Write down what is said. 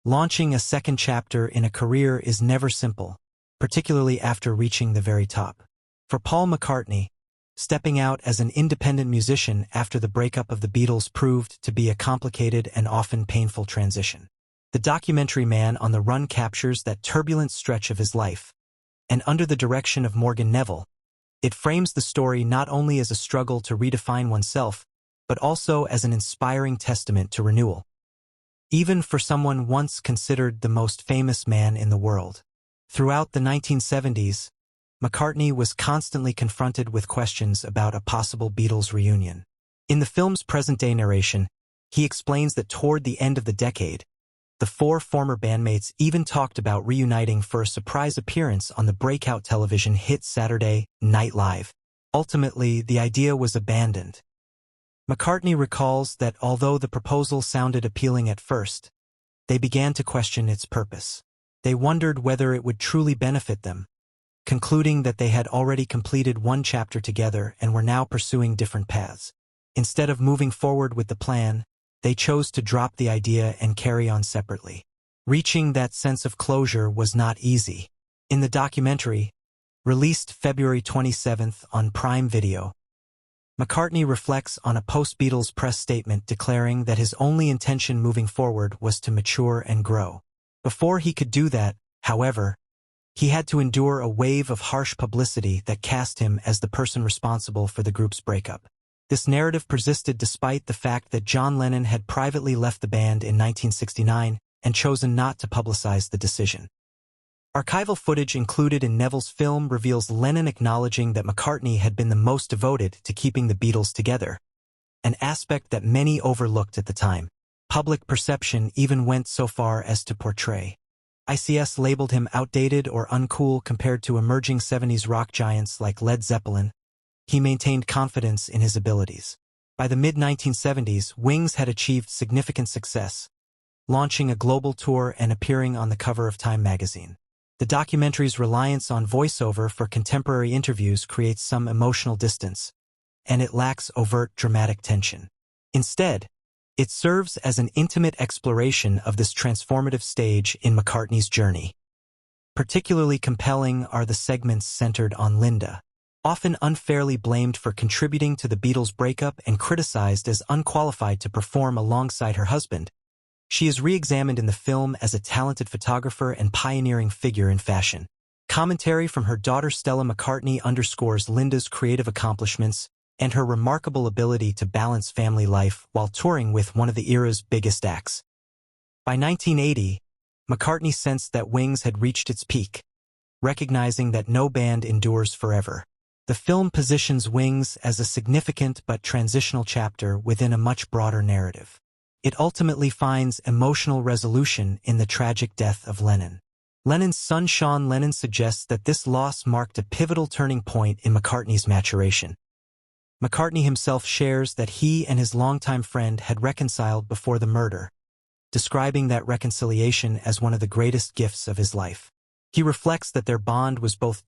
Launching a second chapter in a career is never simple, particularly after reaching the very top. For Paul McCartney, stepping out as an independent musician after the breakup of the Beatles proved to be a complicated and often painful transition. The documentary Man on the Run captures that turbulent stretch of his life, and under the direction of Morgan Neville, it frames the story not only as a struggle to redefine oneself, but also as an inspiring testament to renewal. Even for someone once considered the most famous man in the world. Throughout the 1970s, McCartney was constantly confronted with questions about a possible Beatles reunion. In the film's present-day narration, he explains that toward the end of the decade, the four former bandmates even talked about reuniting for a surprise appearance on the breakout television hit Saturday Night Live. Ultimately, the idea was abandoned. McCartney recalls that although the proposal sounded appealing at first, they began to question its purpose. They wondered whether it would truly benefit them, concluding that they had already completed one chapter together and were now pursuing different paths. Instead of moving forward with the plan, they chose to drop the idea and carry on separately. Reaching that sense of closure was not easy. In the documentary, released February 27th on Prime Video, McCartney reflects on a post-Beatles press statement declaring that his only intention moving forward was to mature and grow. Before he could do that, however, he had to endure a wave of harsh publicity that cast him as the person responsible for the group's breakup. This narrative persisted despite the fact that John Lennon had privately left the band in 1969 and chosen not to publicize the decision. Archival footage included in Neville's film reveals Lennon acknowledging that McCartney had been the most devoted to keeping the Beatles together, an aspect that many overlooked at the time. Public perception even went so far as to portray ICS labeled him outdated or uncool compared to emerging 70s rock giants like Led Zeppelin. He maintained confidence in his abilities. By the mid-1970s, Wings had achieved significant success, launching a global tour and appearing on the cover of Time magazine. The documentary's reliance on voiceover for contemporary interviews creates some emotional distance, and it lacks overt dramatic tension. Instead, it serves as an intimate exploration of this transformative stage in McCartney's journey. Particularly compelling are the segments centered on Linda, often unfairly blamed for contributing to the Beatles' breakup and criticized as unqualified to perform alongside her husband. She is re-examined in the film as a talented photographer and pioneering figure in fashion. Commentary from her daughter Stella McCartney underscores Linda's creative accomplishments and her remarkable ability to balance family life while touring with one of the era's biggest acts. By 1980, McCartney sensed that Wings had reached its peak, recognizing that no band endures forever. The film positions Wings as a significant but transitional chapter within a much broader narrative. It ultimately finds emotional resolution in the tragic death of Lennon. Lennon's son Sean Lennon suggests that this loss marked a pivotal turning point in McCartney's maturation. McCartney himself shares that he and his longtime friend had reconciled before the murder, describing that reconciliation as one of the greatest gifts of his life. He reflects that their bond was both